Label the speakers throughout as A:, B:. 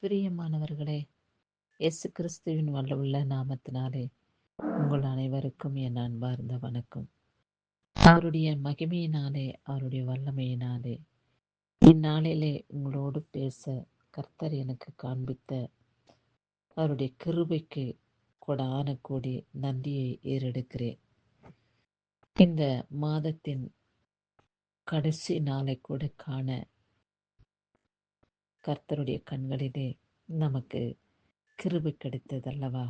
A: பிரியமானவர்களே, இயேசு கிறிஸ்துவின் வல்லவுள்ள நாமத்தினாலே உங்கள் அனைவருக்கும் என் அன்பார்ந்த வணக்கம். அவருடைய மகிமையினாலே, அவருடைய வல்லமையினாலே இந்நாளிலே உங்களோடு பேச கர்த்தர் எனக்கு காண்பித்த அவருடைய கிருபைக்கு கொடான கோடி நன்றியை ஏறெடுக்கிறேன். இந்த மாதத்தின் கடைசி நாளை கூட காண கர்த்தருடைய கண்களிலே நமக்கு கிருபை கிடைத்ததல்லவா?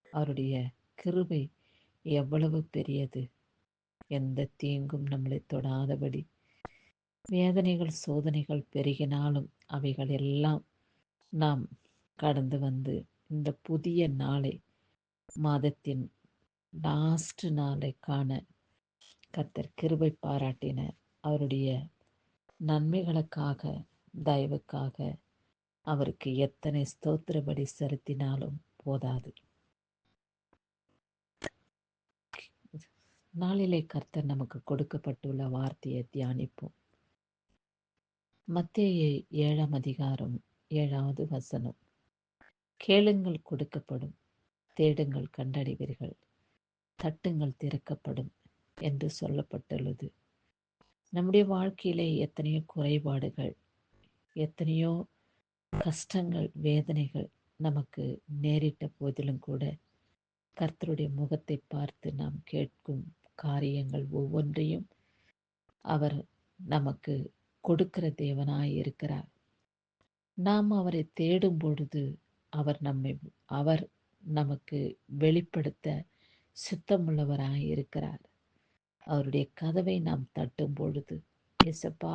A: அவருடைய கிருபை எவ்வளவு பெரியது! எந்த தீங்கும் நம்மளை தொடாதபடி, வேதனைகள் சோதனைகள் பெருகினாலும் அவைகள் எல்லாம் நாம் கடந்து வந்து இந்த புதிய நாளை, மாதத்தின் லாஸ்ட் நாளை காண கர்த்தர் கிருபை பாராட்டினார். அவருடைய நன்மைகளுக்காக, தயவுக்காக அவருக்கு எத்தனை ஸ்தோத்திரபடி செலுத்தினாலும் போதாது. நாளிலே கர்த்தர் நமக்கு கொடுக்கப்பட்டுள்ள வார்த்தையை தியானிப்போம். மத்தேயு 7ஆம் அதிகாரம் 7வது வசனம். கேளுங்கள் கொடுக்கப்படும், தேடுங்கள் கண்டடைவீர்கள், தட்டுங்கள் திறக்கப்படும் என்று சொல்லப்பட்டுள்ளது. நம்முடைய வாழ்க்கையிலே எத்தனையோ குறைபாடுகள், எத்தனையோ கஷ்டங்கள், வேதனைகள் நமக்கு நேரிட்ட போதிலும் கூட கர்த்தருடைய முகத்தை பார்த்து நாம் கேட்கும் காரியங்கள் ஒவ்வொன்றையும் அவர் நமக்கு கொடுக்கிற தேவனாய் இருக்கிறார். நாம் அவரை தேடும் பொழுது அவர் நமக்கு வெளிப்படுத்த சித்தமுள்ளவராய் இருக்கிறார். அவருடைய கதவை நாம் தட்டும் பொழுது, இயேசப்பா,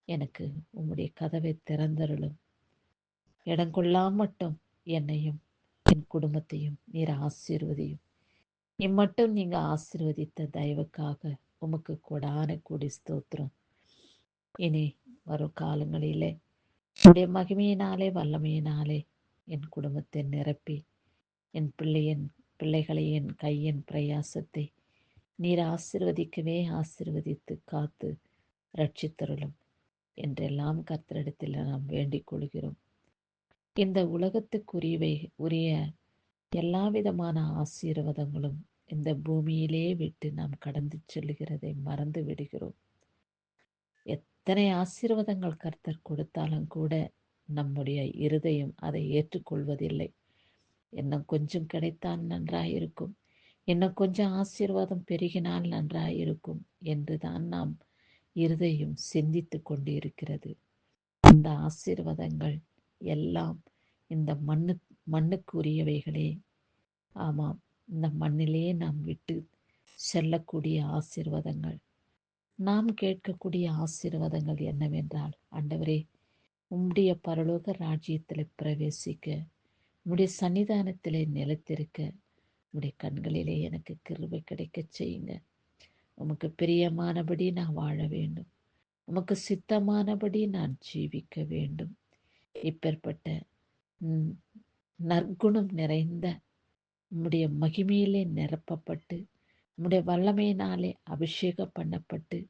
A: எனக்கு உம்முடைய கதவை திறந்தருளும், இடம் கொள்ளாமட்டும் என்னையும் என் குடும்பத்தையும் நீர் ஆசீர்வதியும், இம்மட்டும் நீங்க ஆசீர்வதித்த தயவுக்காக உமக்கு கொடான கூடி ஸ்தோத்திரம். இனி வரும் காலங்களிலே உடைய மகிமையினாலே வல்லமையினாலே என் குடும்பத்தை நிரப்பி, என் பிள்ளைகளை என் கையின் பிரயாசத்தை நீர் ஆசீர்வதிக்கவே ஆசீர்வதித்து காத்து ரட்சித்தருளும் என்றெல்லாம் கர்த்தரிடத்தில் நாம் வேண்டிக் கொள்கிறோம். இந்த உரிய எல்லா விதமான ஆசீர்வாதங்களும் இந்த பூமியிலே விட்டு நாம் கடந்து செல்லுகிறதை மறந்து விடுகிறோம். எத்தனை ஆசீர்வாதங்கள் கர்த்தர் கொடுத்தாலும் கூட நம்முடைய இருதயம் அதை ஏற்றுக்கொள்வதில்லை. இன்னும் கொஞ்சம் கிடைத்தால் நன்றாயிருக்கும், இன்னும் கொஞ்சம் ஆசீர்வாதம் பெருகினால் நன்றாயிருக்கும் என்றுதான் நாம் இருதயம் சிந்தித்து கொண்டு இருக்கிறது. இந்த ஆசீர்வாதங்கள் எல்லாம் இந்த மண்ணுக்குரியவைகளே. ஆமாம், இந்த மண்ணிலே நாம் விட்டு செல்லக்கூடிய ஆசீர்வாதங்கள், நாம் கேட்கக்கூடிய ஆசீர்வாதங்கள் என்னவென்றால், ஆண்டவரே, உம்முடைய பரலோக ராஜ்யத்தில் பிரவேசிக்க, உம்முடைய சன்னிதானத்திலே நிலைத்திருக்க, உம்முடைய கண்களிலே எனக்கு கிருபை கிடைக்க செய்யுங்க. உமக்கு பிரியமானபடி நான் வாழ வேண்டும், உமக்கு சித்தமானபடி நான் ஜீவிக்க வேண்டும். இப்பேற்பட்ட நற்குணம் நிறைந்த உம்முடைய மகிமையிலே நிரப்பப்பட்டு, உம்முடைய வல்லமையினாலே அபிஷேகம் பண்ணப்பட்டு,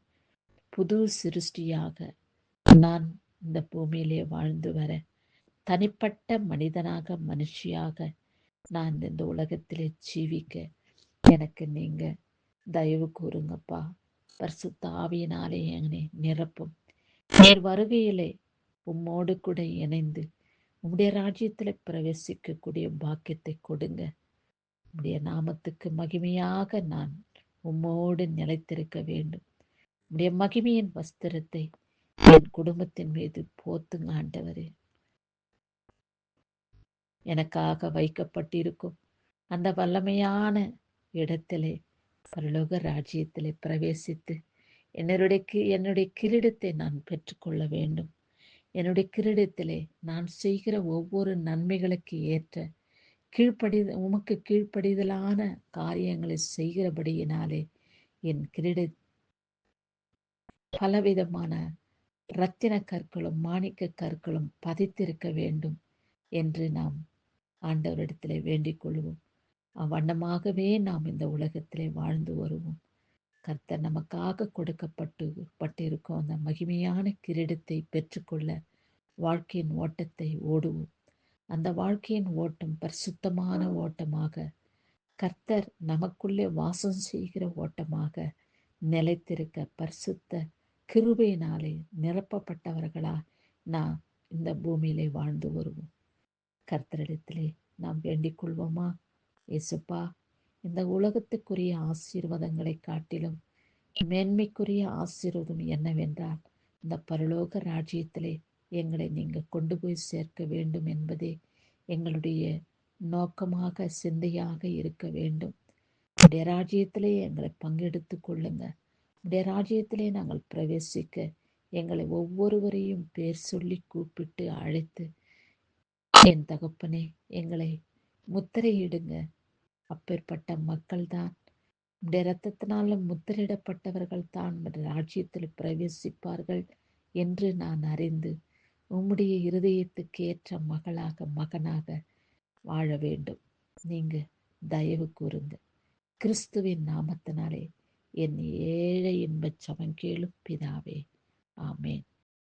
A: புது சிருஷ்டியாக நான் இந்த பூமியிலே வாழ்ந்து வர, தனிப்பட்ட மனிதனாக, மனுஷியாக நான் இந்த உலகத்திலே ஜீவிக்க எனக்கு நீங்க தயவு கூறுங்கப்பா. பரிசுத்த ஆவியினாலே என்னை நிரப்பும். நேர் வருகையிலே உம்மோடு கூட இணைந்து உம்முடைய ராஜ்யத்தில் பிரவேசிக்கக்கூடிய பாக்கியத்தை கொடுங்க. உம்முடைய நாமத்துக்கு மகிமையாக நான் உம்மோடு நிலைத்திருக்க வேண்டும். உம்முடைய மகிமையின் வஸ்திரத்தை என் குடும்பத்தின் மீது போத்துங்க ஆண்டவரே. எனக்காக வைக்கப்பட்டிருக்கும் அந்த வல்லமையான இடத்திலே, பரலோக ராஜ்யத்திலே பிரவேசித்து என்னுடைய கிரீடத்தை நான் பெற்றுக்கொள்ள வேண்டும். என்னுடைய கிரீடத்திலே நான் செய்கிற ஒவ்வொரு நன்மைகளுக்கு ஏற்ற உமக்கு கீழ்ப்படிதலான காரியங்களை செய்கிறபடியினாலே என் கிரீட பலவிதமான இரத்தின கற்களும் மாணிக்க கற்களும் பதித்திருக்க வேண்டும் என்று நாம் ஆண்டவரிடத்திலே வேண்டிக் கொள்வோம். அவ்வண்ணமாகவே நாம் இந்த உலகத்திலே வாழ்ந்து வருவோம். கர்த்தர் நமக்காக கொடுக்கப்பட்டிருக்கும் அந்த மகிமையான கிரீடத்தை பெற்றுக்கொள்ள வாழ்க்கையின் ஓட்டத்தை ஓடுவோம். அந்த வாழ்க்கையின் ஓட்டம் பரிசுத்தமான ஓட்டமாக, கர்த்தர் நமக்குள்ளே வாசம் செய்கிற ஓட்டமாக நிலைத்திருக்க பரிசுத்த கிருபையினாலே நிரப்பப்பட்டவர்களா நாம் இந்த பூமியிலே வாழ்ந்து வருவோம். கர்த்தரிடத்திலே நாம் வேண்டிக் கொள்வோமா? இயேசுப்பா, இந்த உலகத்துக்குரிய ஆசீர்வாதங்களை காட்டிலும் மேன்மைக்குரிய ஆசீர்வாதம் என்னவென்றால், இந்த பரலோக ராஜ்யத்திலே எங்களை நீங்கள் கொண்டு போய் சேர்க்க வேண்டும் என்பதே எங்களுடைய நோக்கமாக, சிந்தையாக இருக்க வேண்டும். உடைய ராஜ்யத்திலே எங்களை பங்கெடுத்து கொள்ளுங்க. உடைய ராஜ்யத்திலே நாங்கள் பிரவேசிக்க எங்களை ஒவ்வொருவரையும் பேர் சொல்லி கூப்பிட்டு அழைத்து, என் தகப்பனே, எங்களை முத்திரையிடுங்க. அப்பேற்பட்ட மக்கள்தான், உடைய இரத்தத்தினால முத்திரையிடப்பட்டவர்கள் தான் ராஜ்யத்தில் பிரவேசிப்பார்கள் என்று நான் அறிந்து, உம்முடைய இருதயத்துக்கு ஏற்ற மகளாக மகனாக வாழ வேண்டும். நீங்க தயவு கூறுங்க. கிறிஸ்துவின் நாமத்தினாலே என் ஏழை இன்பச் சமம் கேளும் பிதாவே. ஆமேன்.